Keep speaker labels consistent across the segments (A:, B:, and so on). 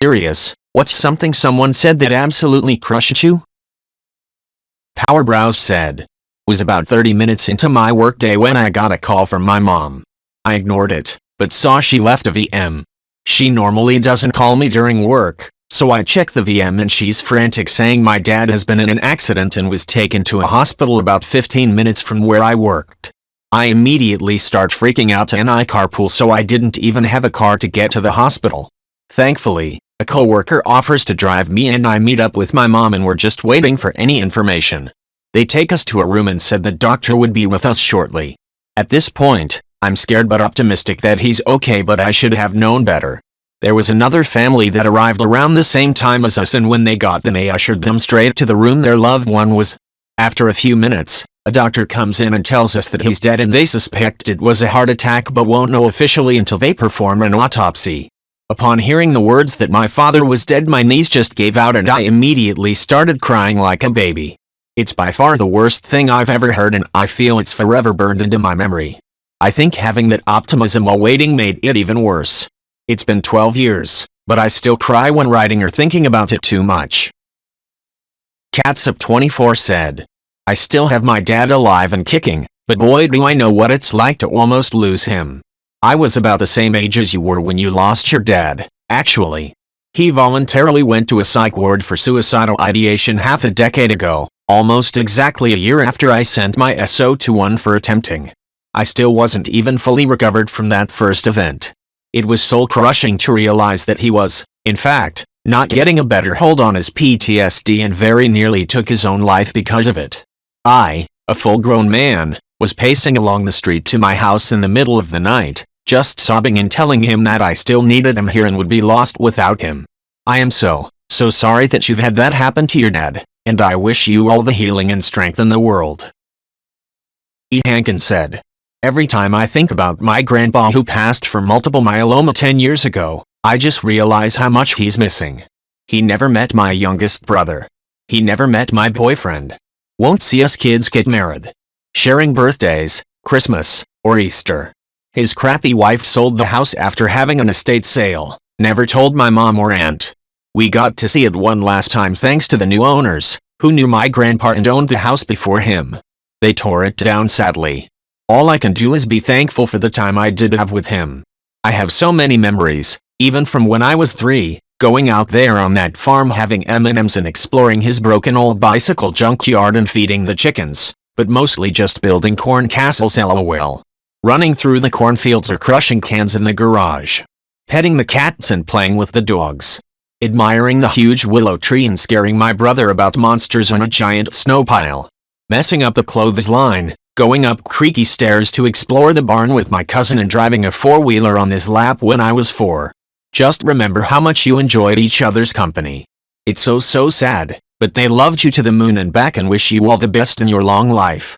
A: Serious, what's something someone said that absolutely crushed you? Power Browse said. Was about 30 minutes into my workday when I got a call from my mom. I ignored it, but saw she left a VM. She normally doesn't call me during work, so I checked the VM and she's frantic saying my dad has been in an accident and was taken to a hospital about 15 minutes from where I worked. I immediately start freaking out and I carpool, so I didn't even have a car to get to the hospital. Thankfully, a coworker offers to drive me and I meet up with my mom and we're just waiting for any information. They take us to a room and said the doctor would be with us shortly. At this point, I'm scared but optimistic that he's okay, but I should have known better. There was another family that arrived around the same time as us, and when they got there they ushered them straight to the room their loved one was. After a few minutes, a doctor comes in and tells us that he's dead and they suspect it was a heart attack but won't know officially until they perform an autopsy. Upon hearing the words that my father was dead, my knees just gave out and I immediately started crying like a baby. It's by far the worst thing I've ever heard and I feel it's forever burned into my memory. I think having that optimism while waiting made it even worse. It's been 12 years, but I still cry when writing or thinking about it too much. Catsup24 said. I still have my dad alive and kicking, but boy do I know what it's like to almost lose him. I was about the same age as you were when you lost your dad, actually. He voluntarily went to a psych ward for suicidal ideation half a decade ago, almost exactly a year after I sent my SO to one for attempting. I still wasn't even fully recovered from that first event. It was soul-crushing to realize that he was, in fact, not getting a better hold on his PTSD and very nearly took his own life because of it. I, a full-grown man, was pacing along the street to my house in the middle of the night, just sobbing and telling him that I still needed him here and would be lost without him. I am so sorry that you've had that happen to your dad, and I wish you all the healing and strength in the world. E. Hankin said. Every time I think about my grandpa who passed from multiple myeloma 10 years ago, I just realize how much he's missing. He never met my youngest brother. He never met my boyfriend. Won't see us kids get married, sharing birthdays, Christmas, or Easter. His crappy wife sold the house after having an estate sale, never told my mom or aunt. We got to see it one last time thanks to the new owners, who knew my grandpa and owned the house before him. They tore it down sadly. All I can do is be thankful for the time I did have with him. I have so many memories, even from when I was 3, going out there on that farm having M&Ms and exploring his broken old bicycle junkyard and feeding the chickens, but mostly just building corn castles lol. Running through the cornfields or crushing cans in the garage. Petting the cats and playing with the dogs. Admiring the huge willow tree and scaring my brother about monsters on a giant snow pile. Messing up the clothesline. Going up creaky stairs to explore the barn with my cousin and driving a four-wheeler on his lap when I was 4. Just remember how much you enjoyed each other's company. It's so sad, but they loved you to the moon and back and wish you all the best in your long life.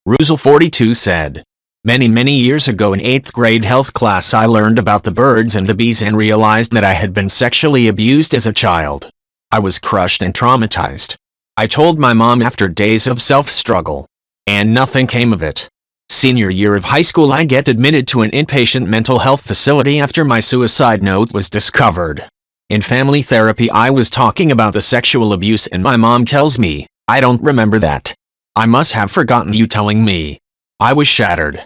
A: Ruzel42 said. Many years ago in 8th grade health class I learned about the birds and the bees and realized that I had been sexually abused as a child. I was crushed and traumatized. I told my mom after days of self-struggle. And nothing came of it. Senior year of high school I get admitted to an inpatient mental health facility after my suicide note was discovered. In family therapy I was talking about the sexual abuse and my mom tells me, I don't remember that. I must have forgotten you telling me. I was shattered.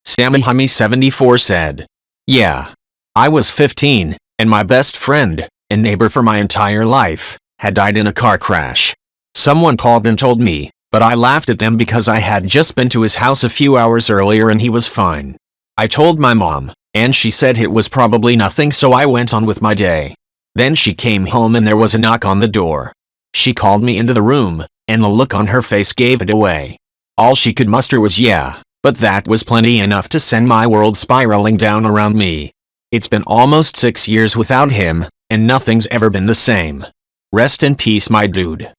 A: SammyHummy74 said. Yeah. I was 15, and my best friend, and neighbor for my entire life, had died in a car crash. Someone called and told me, but I laughed at them because I had just been to his house a few hours earlier and he was fine. I told my mom, and she said it was probably nothing, so I went on with my day. Then she came home and there was a knock on the door. She called me into the room, and the look on her face gave it away. All she could muster was yeah, but that was plenty enough to send my world spiraling down around me. It's been almost 6 years without him, and nothing's ever been the same. Rest in peace, my dude.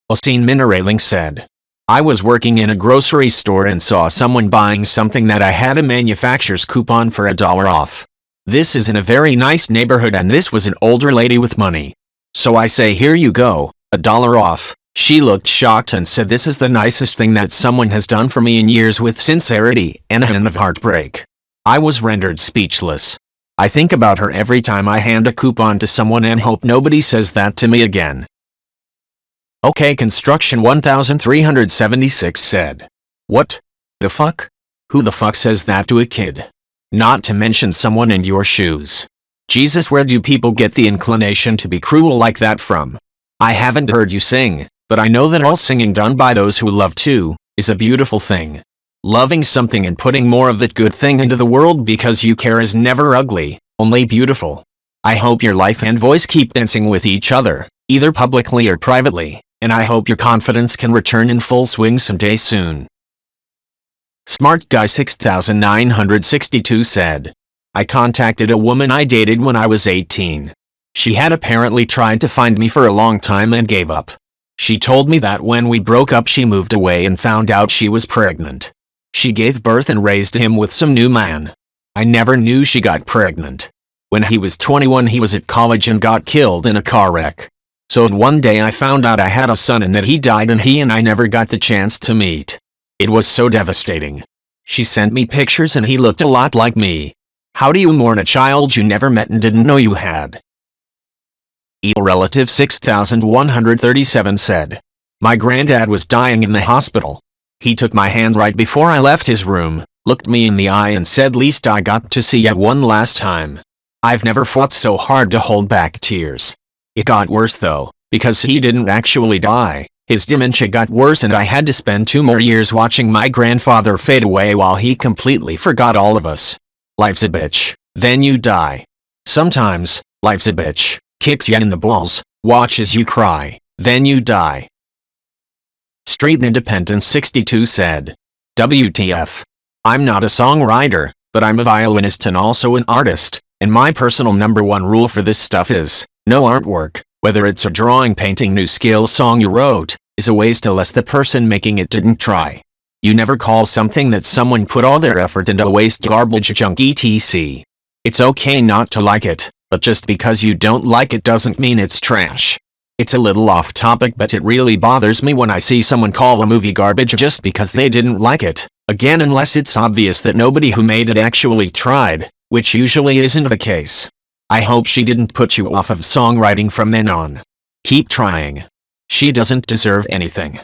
A: Osine Mineraling said. I was working in a grocery store and saw someone buying something that I had a manufacturer's coupon for $1 off. This is in a very nice neighborhood and this was an older lady with money. So I say, here you go, $1 off. She looked shocked and said this is the nicest thing that someone has done for me in years with sincerity and a hint of heartbreak. I was rendered speechless. I think about her every time I hand a coupon to someone and hope nobody says that to me again. OK Construction 1376 said. What the fuck? Who the fuck says that to a kid? Not to mention someone in your shoes. Jesus, where do people get the inclination to be cruel like that from? I haven't heard you sing, but I know that all singing done by those who love too is a beautiful thing. Loving something and putting more of that good thing into the world because you care is never ugly, only beautiful. I hope your life and voice keep dancing with each other, either publicly or privately, and I hope your confidence can return in full swing someday soon. Smart Guy 6962 said. I contacted a woman I dated when I was 18. She had apparently tried to find me for a long time and gave up. She told me that when we broke up she moved away and found out she was pregnant. She gave birth and raised him with some new man. I never knew she got pregnant. When he was 21 he was at college and got killed in a car wreck. So one day I found out I had a son and that he died and he and I never got the chance to meet. It was so devastating. She sent me pictures and he looked a lot like me. How do you mourn a child you never met and didn't know you had? Evil Relative 6137 said. My granddad was dying in the hospital. He took my hand right before I left his room, looked me in the eye and said, "Least I got to see you one last time." I've never fought so hard to hold back tears. It got worse though, because he didn't actually die. His dementia got worse and I had to spend 2 more years watching my grandfather fade away while he completely forgot all of us. Life's a bitch, then you die. Sometimes, life's a bitch, kicks you in the balls, watches you cry, then you die. Street Independence 62 said. WTF. I'm not a songwriter, but I'm a violinist and also an artist, and my personal #1 rule for this stuff is, no artwork, whether it's a drawing, painting, new skill, song you wrote, is a waste unless the person making it didn't try. You never call something that someone put all their effort into waste, garbage, junk, etc. It's okay not to like it, but just because you don't like it doesn't mean it's trash. It's a little off topic, but it really bothers me when I see someone call a movie garbage just because they didn't like it, again unless it's obvious that nobody who made it actually tried, which usually isn't the case. I hope she didn't put you off of songwriting from then on. Keep trying. She doesn't deserve anything.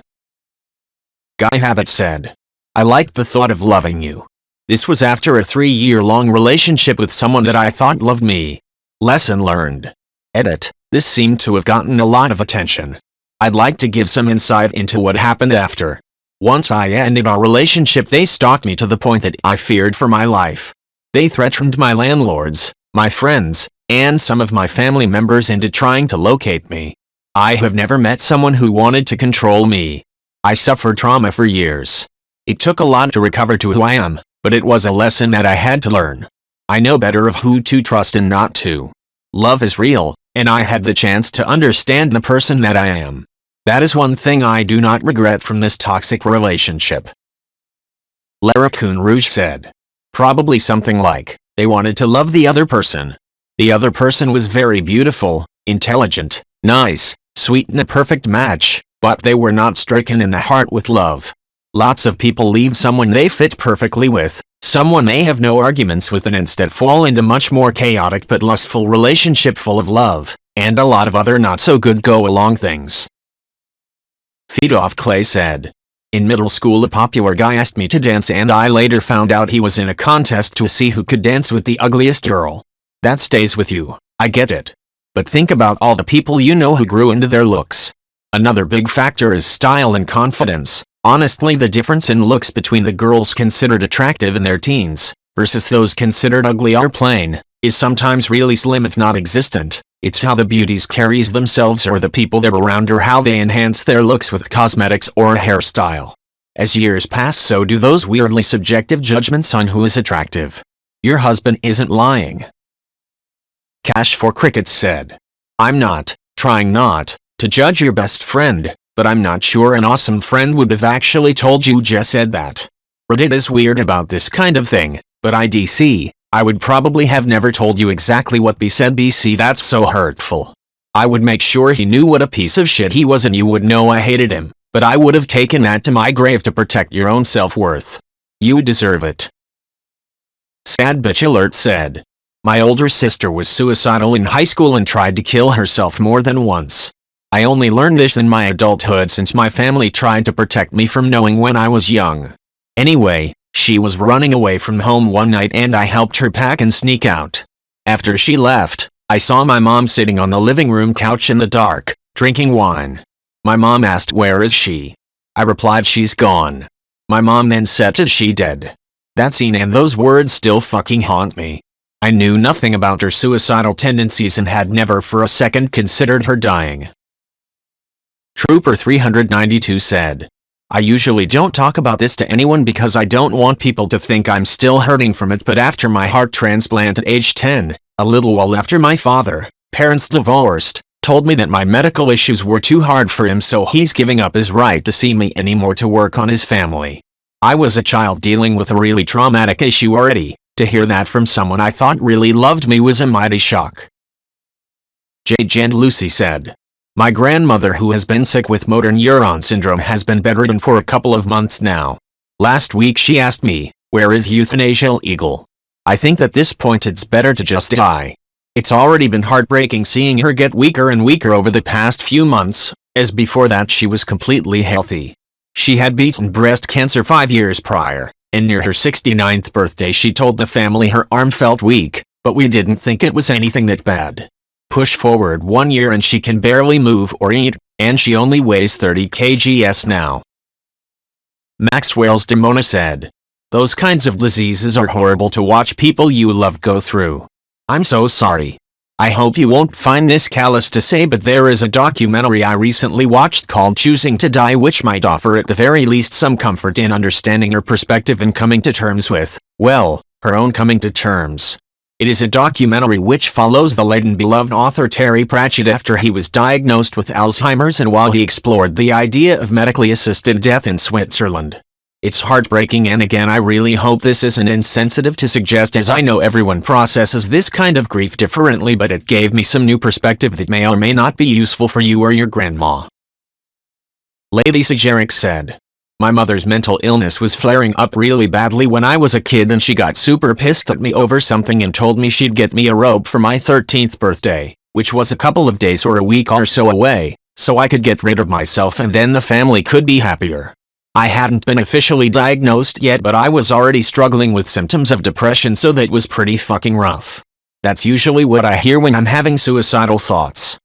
A: Guy Habit said. I liked the thought of loving you. This was after a 3-year-long relationship with someone that I thought loved me. Lesson learned. Edit. This seemed to have gotten a lot of attention. I'd like to give some insight into what happened after. Once I ended our relationship, they stalked me to the point that I feared for my life. They threatened my landlords, my friends, and some of my family members into trying to locate me. I have never met someone who wanted to control me. I suffered trauma for years. It took a lot to recover to who I am, but it was a lesson that I had to learn. I know better of who to trust and not to. Love is real, and I had the chance to understand the person that I am. That is one thing I do not regret from this toxic relationship. Larraccoon Rouge said. Probably something like, they wanted to love the other person. The other person was very beautiful, intelligent, nice, sweet and a perfect match, but they were not stricken in the heart with love. Lots of people leave someone they fit perfectly with, someone they have no arguments with, and instead fall into much more chaotic but lustful relationship full of love, and a lot of other not so good go-along things. Feed Off Clay said. In middle school a popular guy asked me to dance and I later found out he was in a contest to see who could dance with the ugliest girl. That stays with you, I get it. But think about all the people you know who grew into their looks. Another big factor is style and confidence. Honestly, the difference in looks between the girls considered attractive in their teens versus those considered ugly or plain is sometimes really slim if not existent. It's how the beauties carries themselves or the people they're around, or how they enhance their looks with cosmetics or a hairstyle. As years pass, so do those weirdly subjective judgments on who is attractive. Your husband isn't lying. Cash for Crickets said. I'm not trying not to judge your best friend, but I'm not sure an awesome friend would have actually told you Jess said that. Reddit is weird about this kind of thing, but I would probably have never told you exactly what B said. BC, that's so hurtful. I would make sure he knew what a piece of shit he was and you would know I hated him, but I would have taken that to my grave to protect your own self-worth. You deserve it. Sad Bitch Alert said. My older sister was suicidal in high school and tried to kill herself more than once. I only learned this in my adulthood since my family tried to protect me from knowing when I was young. Anyway, she was running away from home one night and I helped her pack and sneak out. After she left, I saw my mom sitting on the living room couch in the dark, drinking wine. My mom asked, "Where is she?" I replied, "She's gone." My mom then said, "Is she dead?" That scene and those words still fucking haunt me. I knew nothing about her suicidal tendencies and had never for a second considered her dying. Trooper 392 said, "I usually don't talk about this to anyone because I don't want people to think I'm still hurting from it, but after my heart transplant at age 10, a little while after my parents divorced, told me that my medical issues were too hard for him, so he's giving up his right to see me anymore to work on his family. I was a child dealing with a really traumatic issue already. To hear that from someone I thought really loved me was a mighty shock." Jayjanlucy said, "My grandmother, who has been sick with motor neuron syndrome, has been bedridden for a couple of months now. Last week she asked me, 'Where is euthanasia legal?' I think at this point it's better to just die. It's already been heartbreaking seeing her get weaker and weaker over the past few months, as before that she was completely healthy. She had beaten breast cancer 5 years prior, and near her 69th birthday she told the family her arm felt weak, but we didn't think it was anything that bad. Push forward 1 year and she can barely move or eat, and she only weighs 30 kgs now." Maxwell's Demona said, "Those kinds of diseases are horrible to watch people you love go through. I'm so sorry. I hope you won't find this callous to say, but there is a documentary I recently watched called Choosing to Die which might offer at the very least some comfort in understanding her perspective and coming to terms with, well, her own coming to terms. It is a documentary which follows the late and beloved author Terry Pratchett after he was diagnosed with Alzheimer's and while he explored the idea of medically assisted death in Switzerland. It's heartbreaking, and again I really hope this isn't insensitive to suggest, as I know everyone processes this kind of grief differently, but it gave me some new perspective that may or may not be useful for you or your grandma." Lady Sajeric said, "My mother's mental illness was flaring up really badly when I was a kid and she got super pissed at me over something and told me she'd get me a robe for my 13th birthday, which was a couple of days or a week or so away, so I could get rid of myself and then the family could be happier. I hadn't been officially diagnosed yet, but I was already struggling with symptoms of depression, so that was pretty fucking rough. That's usually what I hear when I'm having suicidal thoughts."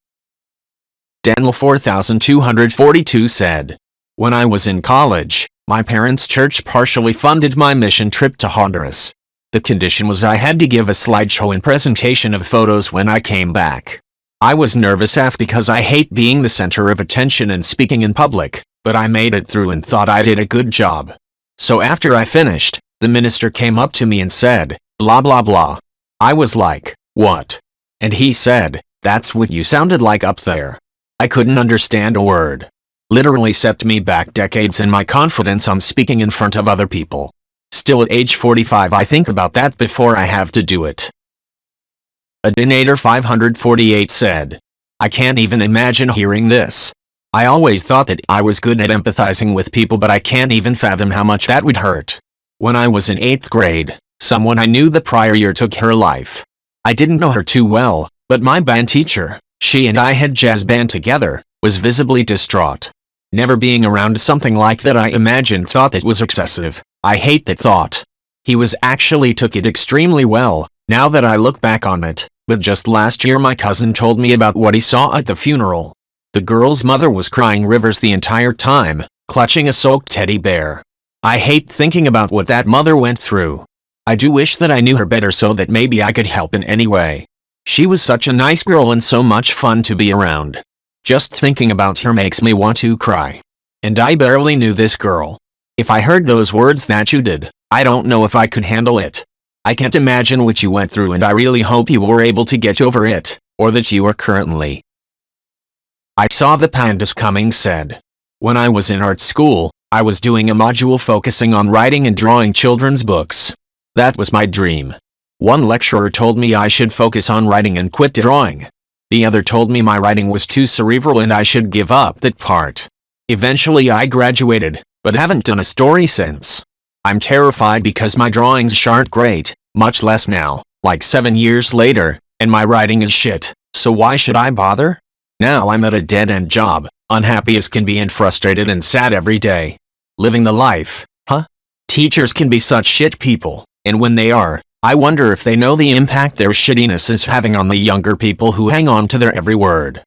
A: Daniel 4242 said, "When I was in college, my parents' church partially funded my mission trip to Honduras. The condition was I had to give a slideshow and presentation of photos when I came back. I was nervous AF because I hate being the center of attention and speaking in public, but I made it through and thought I did a good job. So after I finished, the minister came up to me and said, blah blah blah. I was like, what? And he said, that's what you sounded like up there. I couldn't understand a word. Literally set me back decades in my confidence on speaking in front of other people. Still at age 45 I think about that before I have to do it." Adinator 548 said, "I can't even imagine hearing this. I always thought that I was good at empathizing with people, but I can't even fathom how much that would hurt. When I was in 8th grade, someone I knew the prior year took her life. I didn't know her too well, but my band teacher, she and I had jazz band together, was visibly distraught. Never being around something like that, I imagined thought that was excessive. I hate that thought. He was actually took it extremely well, now that I look back on it, but just last year my cousin told me about what he saw at the funeral. The girl's mother was crying rivers the entire time, clutching a soaked teddy bear. I hate thinking about what that mother went through. I do wish that I knew her better so that maybe I could help in any way. She was such a nice girl and so much fun to be around. Just thinking about her makes me want to cry. And I barely knew this girl. If I heard those words that you did, I don't know if I could handle it. I can't imagine what you went through, and I really hope you were able to get over it, or that you are currently." I saw the pandas coming said, "When I was in art school, I was doing a module focusing on writing and drawing children's books. That was my dream. One lecturer told me I should focus on writing and quit drawing. The other told me my writing was too cerebral and I should give up that part. Eventually I graduated, but haven't done a story since. I'm terrified because my drawings aren't great, much less now, like 7 years later, and my writing is shit, so why should I bother? Now I'm at a dead-end job, unhappy as can be and frustrated and sad every day. Living the life, huh? Teachers can be such shit people, and when they are, I wonder if they know the impact their shittiness is having on the younger people who hang on to their every word.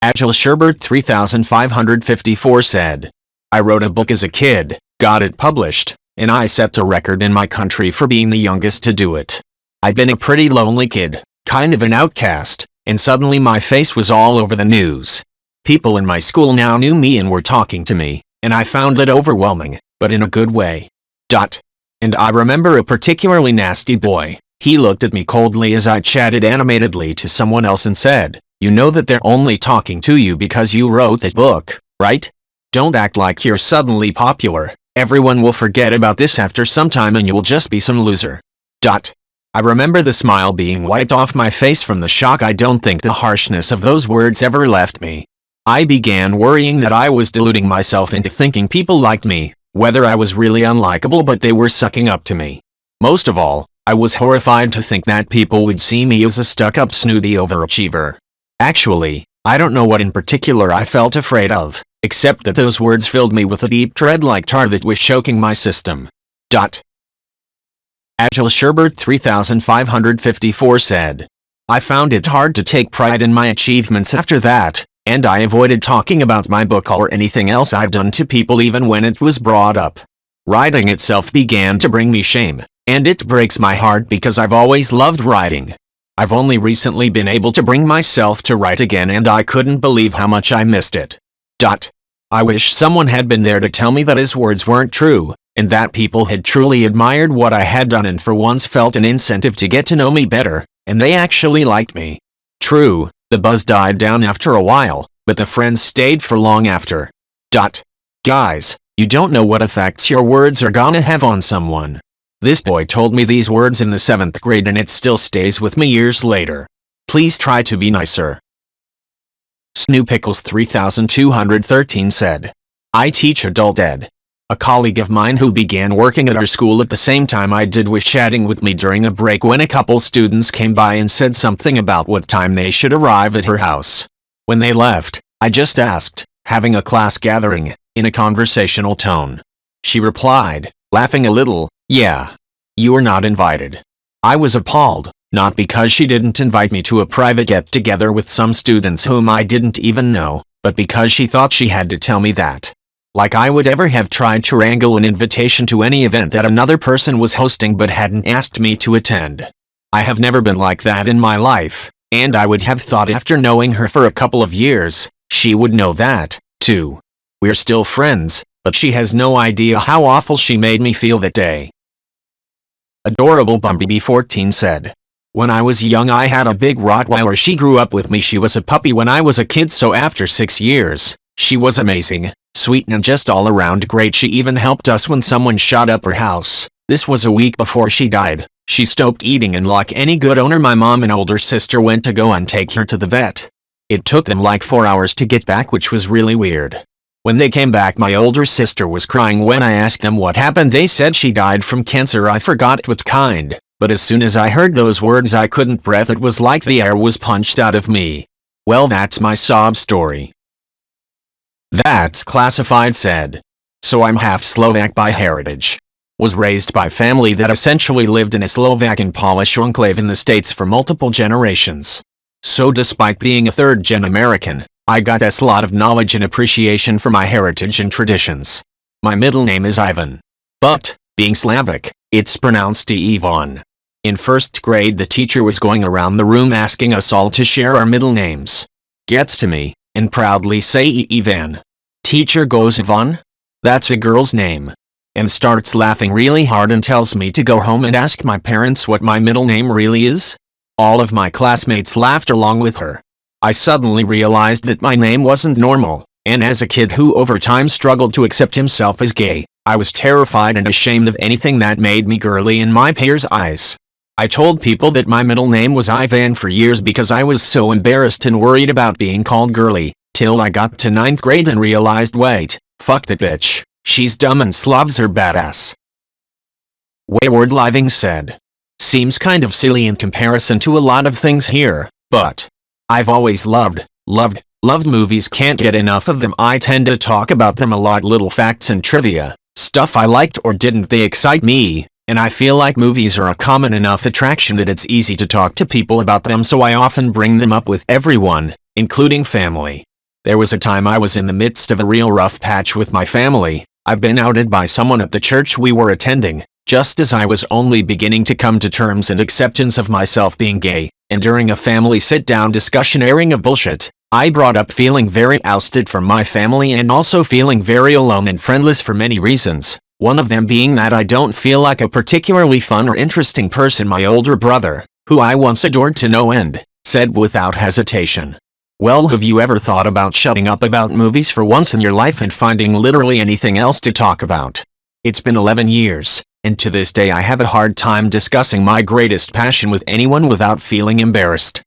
A: Agile Sherbert 3554 said, I wrote a book as a kid, got it published, and I set the record in my country for being the youngest to do it. I'd been a pretty lonely kid, kind of an outcast, and suddenly my face was all over the news. People in my school now knew me and were talking to me, and I found it overwhelming, but in a good way. And I remember a particularly nasty boy. He looked at me coldly as I chatted animatedly to someone else and said, you know that they're only talking to you because you wrote that book, right? Don't act like you're suddenly popular. Everyone will forget about this after some time and you will just be some loser. I remember the smile being wiped off my face from the shock. I don't think the harshness of those words ever left me. I began worrying that I was deluding myself into thinking people liked me, whether I was really unlikable but they were sucking up to me. Most of all, I was horrified to think that people would see me as a stuck-up snooty overachiever. Actually, I don't know what in particular I felt afraid of, except that those words filled me with a deep dread like tar that was choking my system. Agile Sherbert 3554 said, I found it hard to take pride in my achievements after that, and I avoided talking about my book or anything else I've done to people even when it was brought up. Writing itself began to bring me shame, and it breaks my heart because I've always loved writing. I've only recently been able to bring myself to write again and I couldn't believe how much I missed it. I wish someone had been there to tell me that his words weren't true, and that people had truly admired what I had done and for once felt an incentive to get to know me better, and they actually liked me. True, the buzz died down after a while, but the friends stayed for long after. Guys, you don't know what effects your words are gonna have on someone. This boy told me these words in the 7th grade and it still stays with me years later. Please try to be nicer. Snoopickles 3213 said, I teach adult ed. A colleague of mine who began working at our school at the same time I did was chatting with me during a break when a couple students came by and said something about what time they should arrive at her house. When they left, I just asked, having a class gathering, in a conversational tone. She replied, laughing a little, yeah. You are not invited. I was appalled, not because she didn't invite me to a private get-together with some students whom I didn't even know, but because she thought she had to tell me that. Like I would ever have tried to wrangle an invitation to any event that another person was hosting but hadn't asked me to attend. I have never been like that in my life, and I would have thought after knowing her for a couple of years, she would know that, too. We're still friends, but she has no idea how awful she made me feel that day. Adorable Bumby 14 said, when I was young I had a big Rottweiler. She grew up with me. She was a puppy when I was a kid, so after 6 years, she was amazing, sweet and just all around great. She even helped us when someone shot up her house. This was a week before she died. She stopped eating and like any good owner my mom and older sister went to go and take her to the vet. It took them like 4 hours to get back, which was really weird. When they came back my older sister was crying. When I asked them what happened they said she died from cancer. I forgot what kind, but as soon as I heard those words I couldn't breathe. It was like the air was punched out of me. Well, that's my sob story. That's Classified said. So I'm half Slovak by heritage. Was raised by family that essentially lived in a Slovak and Polish enclave in the States for multiple generations. So despite being a third-gen American, I got a lot of knowledge and appreciation for my heritage and traditions. My middle name is Ivan. But, being Slavic, it's pronounced Ivan. In 1st grade the teacher was going around the room asking us all to share our middle names. Gets to me, and proudly say Ivan. Teacher goes, Ivan? That's a girl's name. And starts laughing really hard and tells me to go home and ask my parents what my middle name really is. All of my classmates laughed along with her. I suddenly realized that my name wasn't normal, and as a kid who over time struggled to accept himself as gay, I was terrified and ashamed of anything that made me girly in my peers' eyes. I told people that my middle name was Ivan for years because I was so embarrassed and worried about being called girly, till I got to 9th grade and realized, wait, fuck that bitch, she's dumb and Slavs are badass. Wayward Living said, Seems kind of silly in comparison to a lot of things here, but I've always loved movies, can't get enough of them. I tend to talk about them a lot, little facts and trivia, stuff I liked or didn't, they excite me, and I feel like movies are a common enough attraction that it's easy to talk to people about them, so I often bring them up with everyone, including family. There was a time I was in the midst of a real rough patch with my family. I've been outed by someone at the church we were attending, just as I was only beginning to come to terms and acceptance of myself being gay, and during a family sit-down discussion airing of bullshit, I brought up feeling very ousted from my family and also feeling very alone and friendless for many reasons, one of them being that I don't feel like a particularly fun or interesting person. My older brother, who I once adored to no end, said without hesitation, "Well, have you ever thought about shutting up about movies for once in your life and finding literally anything else to talk about?" It's been 11 years, and to this day I have a hard time discussing my greatest passion with anyone without feeling embarrassed.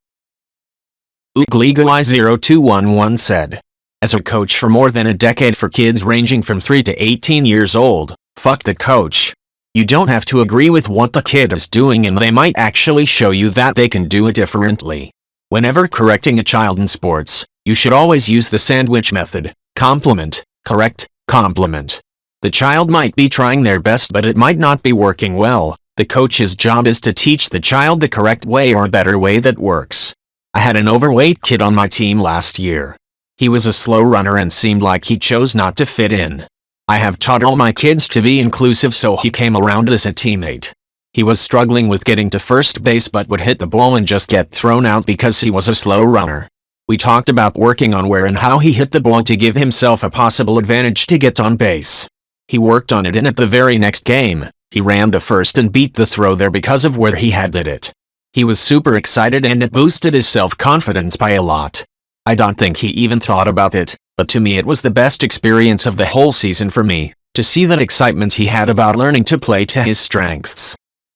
A: Oogligoy0211 said, "As a coach for more than a decade for kids ranging from 3 to 18 years old, fuck the coach. You don't have to agree with what the kid is doing, and they might actually show you that they can do it differently. Whenever correcting a child in sports, you should always use the sandwich method: compliment, correct, compliment. The child might be trying their best, but it might not be working well. The coach's job is to teach the child the correct way or a better way that works. I had an overweight kid on my team last year. He was a slow runner and seemed like he chose not to fit in. I have taught all my kids to be inclusive, so he came around as a teammate. He was struggling with getting to first base but would hit the ball and just get thrown out because he was a slow runner. We talked about working on where and how he hit the ball to give himself a possible advantage to get on base. He worked on it, and at the very next game, he ran to first and beat the throw there because of where he had hit it. He was super excited and it boosted his self-confidence by a lot. I don't think he even thought about it, but to me it was the best experience of the whole season for me, to see that excitement he had about learning to play to his strengths.